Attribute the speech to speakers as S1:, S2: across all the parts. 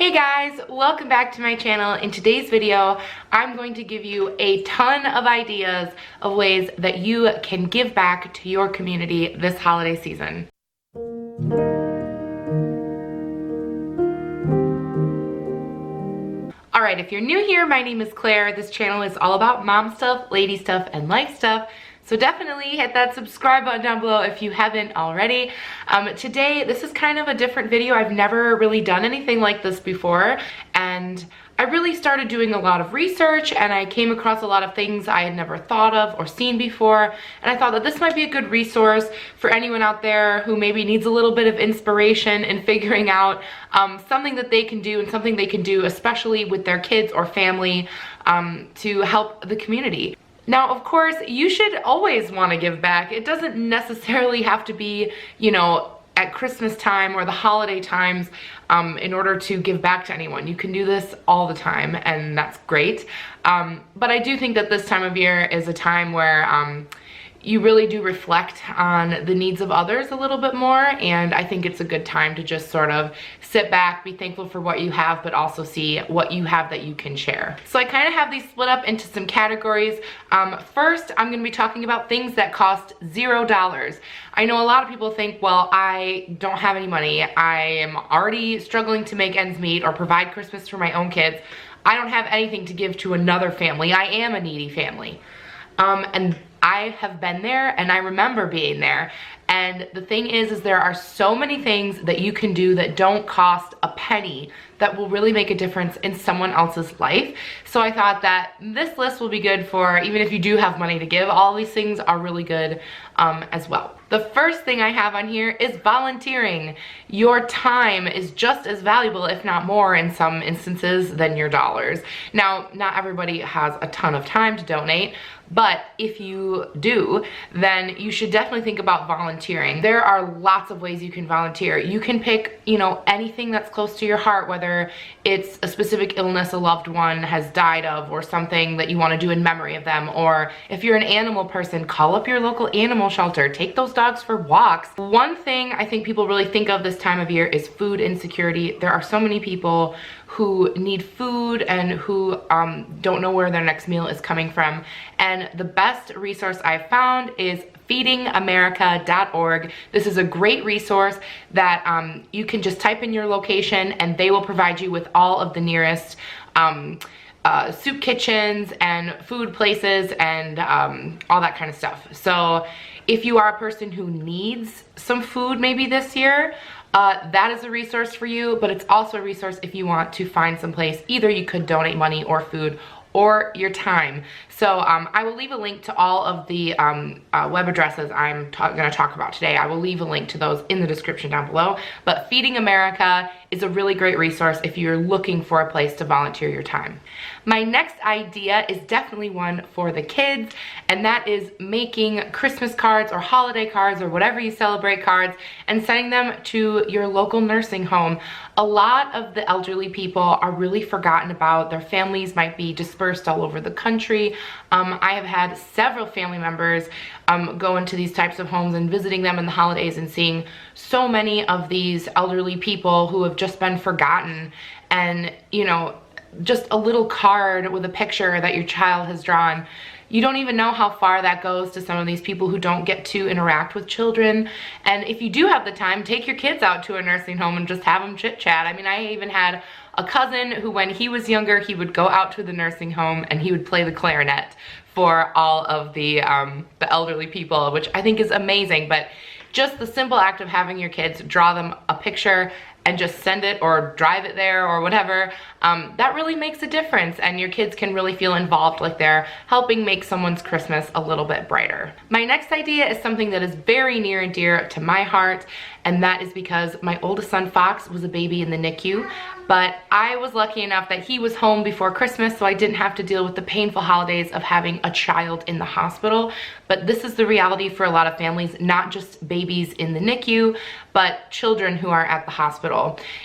S1: Hey guys, welcome back to my channel. In today's video, I'm going to give you a ton of ideas of ways that you can give back to your community this holiday season. Alright, if you're new here, my name is Claire. This channel is all about mom stuff, lady stuff, and life stuff. So definitely hit that subscribe button down below if you haven't already. Today, this is kind of a different video. I've never really done anything like this before, and I really started doing a lot of research and I came across a lot of things I had never thought of or seen before, and I thought that this might be a good resource for anyone out there who maybe needs a little bit of inspiration in figuring out something that they can do, and something they can do especially with their kids or family to help the community. Now, of course, you should always want to give back. It doesn't necessarily have to be, you know, at Christmas time or the holiday times in order to give back to anyone. You can do this all the time, and that's great. But I do think that this time of year is a time where you really do reflect on the needs of others a little bit more, and I think it's a good time to just sort of sit back, be thankful for what you have, but also see what you have that you can share. So I kind of have these split up into some categories. First, I'm going to be talking about things that cost $0. I know a lot of people think, well, I don't have any money. I am already struggling to make ends meet or provide Christmas for my own kids. I don't have anything to give to another family. I am a needy family. And I have been there, and I remember being there. And the thing is there are so many things that you can do that don't cost a penny that will really make a difference in someone else's life. So I thought that this list will be good for even if you do have money to give. All these things are really good as well. The first thing I have on here is volunteering. Your time is just as valuable, if not more in some instances, than your dollars. Now, not everybody has a ton of time to donate, but if you do, then you should definitely think about volunteering. There are lots of ways you can volunteer. You can pick, you know, anything that's close to your heart, whether it's a specific illness a loved one has died of, or something that you want to do in memory of them, or if you're an animal person, call up your local animal shelter, take those dogs for walks. One thing I think people really think of this time of year is food insecurity. There are so many people who need food and who don't know where their next meal is coming from. And the best resource I've found is feedingamerica.org. This is a great resource that you can just type in your location and they will provide you with all of the nearest soup kitchens and food places and all that kind of stuff. So if you are a person who needs some food maybe this year, that is a resource for you, but it's also a resource if you want to find some place. Either you could donate money or food or your time. So I will leave a link to all of the web addresses I'm going to talk about today. I will leave a link to those in the description down below. But Feeding America is a really great resource if you're looking for a place to volunteer your time. My next idea is definitely one for the kids, and that is making Christmas cards or holiday cards or whatever you celebrate cards and sending them to your local nursing home. A lot of the elderly people are really forgotten about. Their families might be dispersed all over the country. I have had several family members go into these types of homes and visiting them in the holidays and seeing so many of these elderly people who have just been forgotten. And, you know, just a little card with a picture that your child has drawn. You don't even know how far that goes to some of these people who don't get to interact with children. And if you do have the time, take your kids out to a nursing home and just have them chit chat. I mean, I even had a cousin who, when he was younger, he would go out to the nursing home and he would play the clarinet for all of the elderly people, which I think is amazing. But just the simple act of having your kids draw them a picture and just send it or drive it there or whatever, that really makes a difference, and your kids can really feel involved, like they're helping make someone's Christmas a little bit brighter. My next idea is something that is very near and dear to my heart, and that is because my oldest son Fox was a baby in the NICU, but I was lucky enough that he was home before Christmas, so I didn't have to deal with the painful holidays of having a child in the hospital. But this is the reality for a lot of families, not just babies in the NICU, but children who are at the hospital.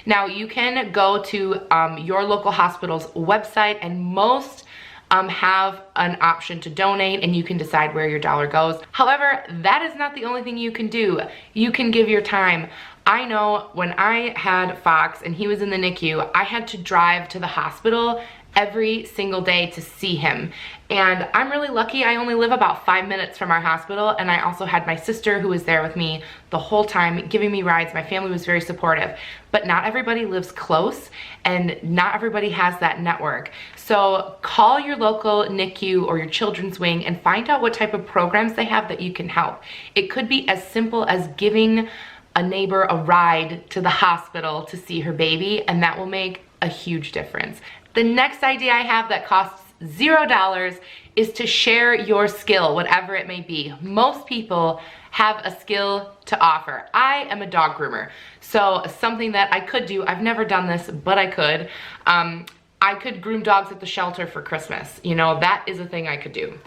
S1: Now, you can go to your local hospital's website, and most have an option to donate, and you can decide where your dollar goes. However, that is not the only thing you can do. You can give your time. I know when I had Fox and he was in the NICU, I had to drive to the hospital every single day to see him. And I'm really lucky. I only live about 5 minutes from our hospital, and I also had my sister who was there with me the whole time, giving me rides. My family was very supportive, but not everybody lives close and not everybody has that network. So call your local NICU or your children's wing and find out what type of programs they have that you can help. It could be as simple as giving a neighbor a ride to the hospital to see her baby, and that will make a huge difference. The next idea I have that costs $0 is to share your skill, whatever it may be. Most people have a skill to offer. I am a dog groomer, so something that I could do, I've never done this, but I could. I could groom dogs at the shelter for Christmas. You know, that is a thing I could do.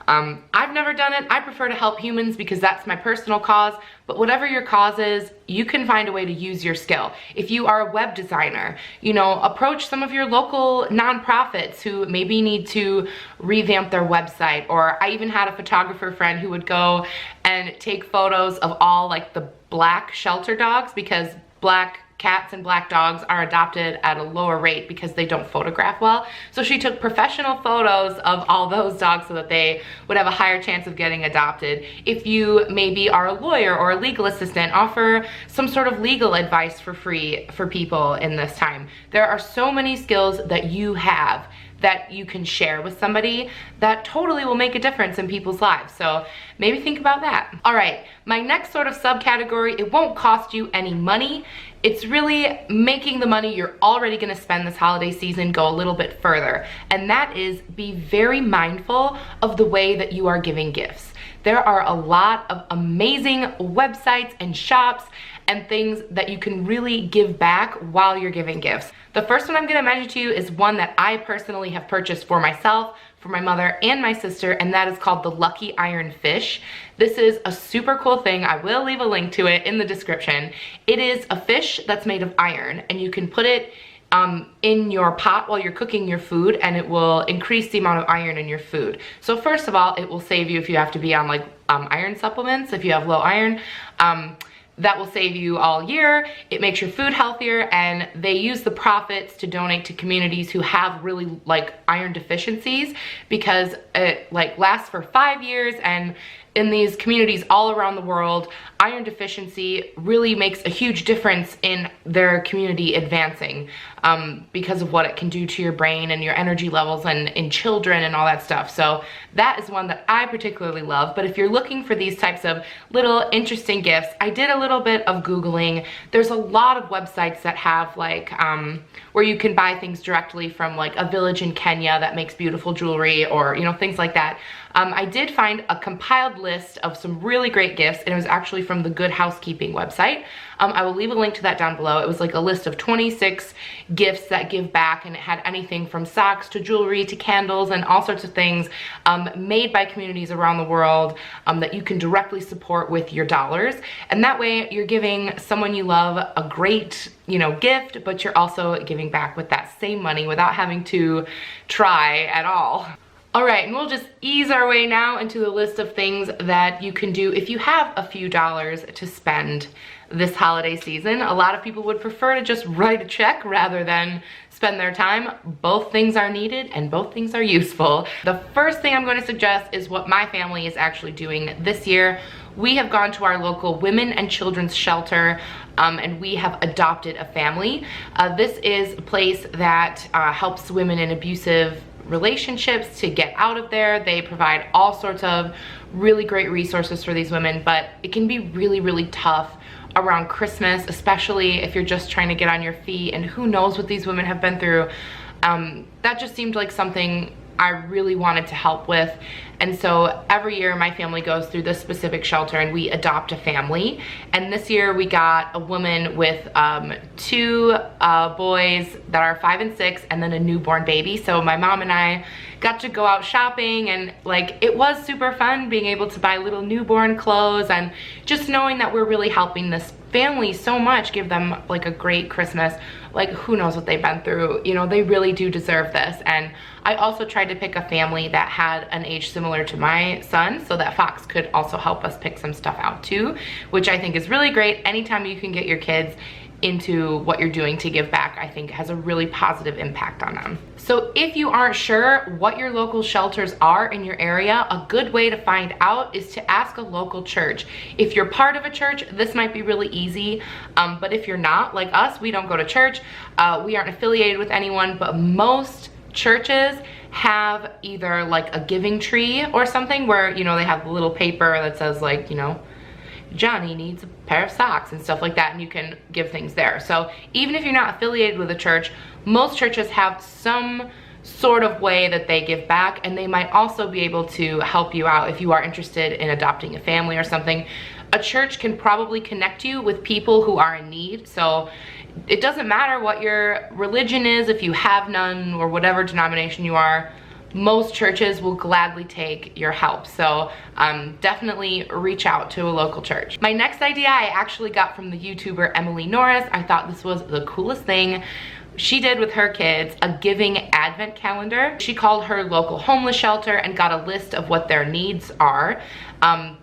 S1: I've never done it. I prefer to help humans because that's my personal cause, but whatever your cause is, you can find a way to use your skill. If you are a web designer, you know, approach some of your local nonprofits who maybe need to revamp their website. Or I even had a photographer friend who would go and take photos of all like the black shelter dogs, because black cats and black dogs are adopted at a lower rate because they don't photograph well. So she took professional photos of all those dogs so that they would have a higher chance of getting adopted. If you maybe are a lawyer or a legal assistant, offer some sort of legal advice for free for people in this time. There are so many skills that you have that you can share with somebody that totally will make a difference in people's lives. So maybe think about that. All right, my next sort of subcategory, it won't cost you any money. It's really making the money you're already gonna spend this holiday season go a little bit further. And that is, be very mindful of the way that you are giving gifts. There are a lot of amazing websites and shops and things that you can really give back while you're giving gifts. The first one I'm gonna mention to you is one that I personally have purchased for myself, for my mother and my sister, and that is called the Lucky Iron Fish. This is a super cool thing. I will leave a link to it in the description. It is a fish that's made of iron, and you can put it in your pot while you're cooking your food, and it will increase the amount of iron in your food. So first of all, it will save you if you have to be on like iron supplements, if you have low iron. That will save you all year. It makes your food healthier, and they use the profits to donate to communities who have really like iron deficiencies, because it like lasts for 5 years, and in these communities all around the world, iron deficiency really makes a huge difference in their community advancing because of what it can do to your brain and your energy levels and in children and all that stuff. So that is one that I particularly love. But if you're looking for these types of little interesting gifts, I did a little bit of Googling. There's a lot of websites that have like where you can buy things directly from like a village in Kenya that makes beautiful jewelry, or you know, things like that. I did find a compiled list of some really great gifts, and it was actually from the Good Housekeeping website. I will leave a link to that down below. It was like a list of 26 gifts that give back, and it had anything from socks to jewelry to candles and all sorts of things made by communities around the world that you can directly support with your dollars. And that way you're giving someone you love a great, you know, gift, but you're also giving back with that same money without having to try at all. All right, and we'll just ease our way now into the list of things that you can do if you have a few dollars to spend this holiday season. A lot of people would prefer to just write a check rather than spend their time. Both things are needed and both things are useful. The first thing I'm going to suggest is what my family is actually doing this year. We have gone to our local women and children's shelter and we have adopted a family. This is a place that helps women in abusive relationships to get out of there. They provide all sorts of really great resources for these women, but it can be really, really tough around Christmas, especially if you're just trying to get on your feet, and who knows what these women have been through. That just seemed like something I really wanted to help with. And so every year my family goes through this specific shelter and we adopt a family. And this year we got a woman with 2 boys that are 5 and 6, and then a newborn baby. So my mom and I got to go out shopping, and like it was super fun being able to buy little newborn clothes, and just knowing that we're really helping this families so much, give them like a great Christmas. Like, who knows what they've been through, you know, they really do deserve this. And I also tried to pick a family that had an age similar to my son, so that Fox could also help us pick some stuff out too, which I think is really great. Anytime you can get your kids into what you're doing to give back, I think has a really positive impact on them. So if you aren't sure what your local shelters are in your area, a good way to find out is to ask a local church. If you're part of a church, this might be really easy, but if you're not, like us, we don't go to church, we aren't affiliated with anyone, but most churches have either like a giving tree or something where, you know, they have a little paper that says like, you know, Johnny needs a pair of socks and stuff like that, and you can give things there. So even if you're not affiliated with a church, most churches have some sort of way that they give back, and they might also be able to help you out if you are interested in adopting a family or something. A church can probably connect you with people who are in need, so it doesn't matter what your religion is, if you have none or whatever denomination you are, most churches will gladly take your help. So definitely reach out to a local church. My next idea I actually got from the YouTuber Emily Norris. I thought this was the coolest thing she did with her kids, a giving advent calendar. She called her local homeless shelter and got a list of what their needs are.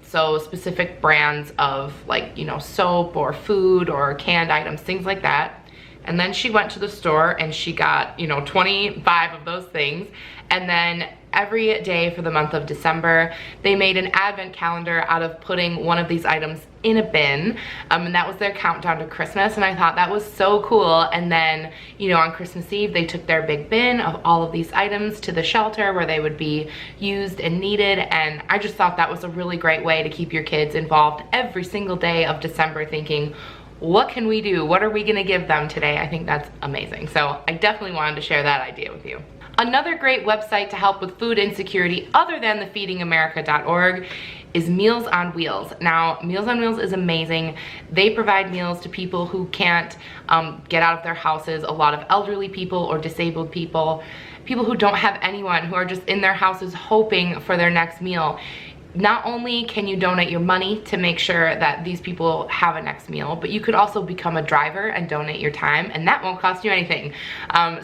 S1: So specific brands of, like, you know, soap or food or canned items, things like that. And then she went to the store and she got, you know, 25 of those things. And then every day for the month of December, they made an advent calendar out of putting one of these items in a bin. And that was their countdown to Christmas. And I thought that was so cool. And then, you know, on Christmas Eve, they took their big bin of all of these items to the shelter where they would be used and needed. And I just thought that was a really great way to keep your kids involved every single day of December, thinking, what can we do? What are we gonna give them today? I think that's amazing. So I definitely wanted to share that idea with you. Another great website to help with food insecurity other than the feedingamerica.org is Meals on Wheels. Now, Meals on Wheels is amazing. They provide meals to people who can't get out of their houses, a lot of elderly people or disabled people, people who don't have anyone, who are just in their houses hoping for their next meal. Not only can you donate your money to make sure that these people have a next meal, but you could also become a driver and donate your time, and that won't cost you anything.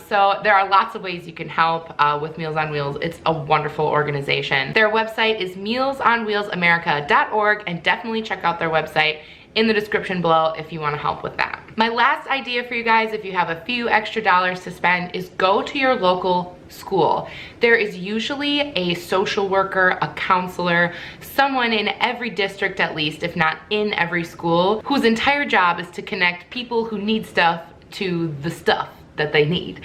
S1: So there are lots of ways you can help with Meals on Wheels. It's a wonderful organization. Their website is mealsonwheelsamerica.org, and definitely check out their website in the description below if you want to help with that. My last idea for you guys, if you have a few extra dollars to spend, is go to your local school. There is usually a social worker, a counselor, someone in every district at least, if not in every school, whose entire job is to connect people who need stuff to the stuff that they need.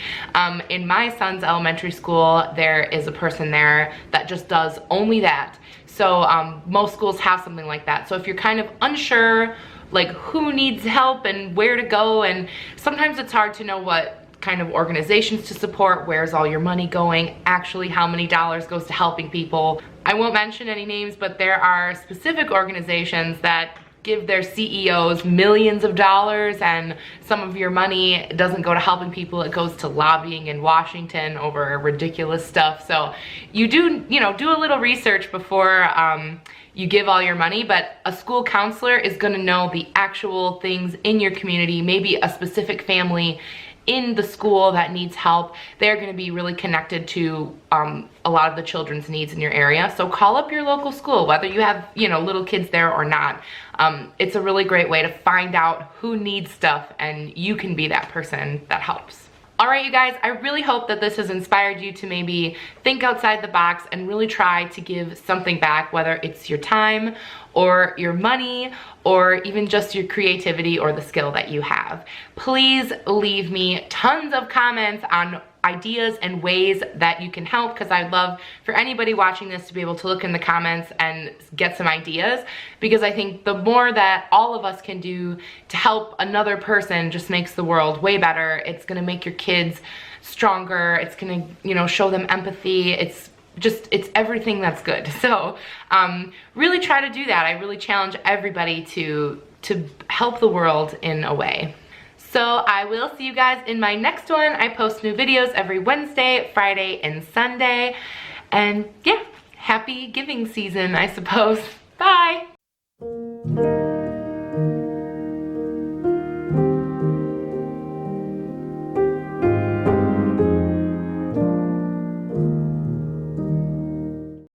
S1: In my son's elementary school, there is a person there that just does only that. So most schools have something like that. So if you're kind of unsure, like who needs help and where to go, and sometimes it's hard to know what kind of organizations to support, where's all your money going, actually how many dollars goes to helping people. I won't mention any names, but there are specific organizations that give their CEOs millions of dollars, and some of your money doesn't go to helping people, it goes to lobbying in Washington over ridiculous stuff. So you do, you know, do a little research before you give all your money, but a school counselor is gonna know the actual things in your community, maybe a specific family in the school that needs help. They're going to be really connected to a lot of the children's needs in your area. So call up your local school, whether you have, you know, little kids there or not. It's a really great way to find out who needs stuff, and you can be that person that helps. All right, you guys, I really hope that this has inspired you to maybe think outside the box and really try to give something back, whether it's your time or your money or even just your creativity or the skill that you have. Please leave me tons of comments on ideas and ways that you can help, because I'd love for anybody watching this to be able to look in the comments and get some ideas, because I think the more that all of us can do to help another person just makes the world way better. It's gonna make your kids stronger. It's gonna, you know, show them empathy. It's everything that's good. So really try to do that. I really challenge everybody to help the world in a way. So I will see you guys in my next one. I post new videos every Wednesday, Friday, and Sunday. And yeah, happy giving season, I suppose. Bye.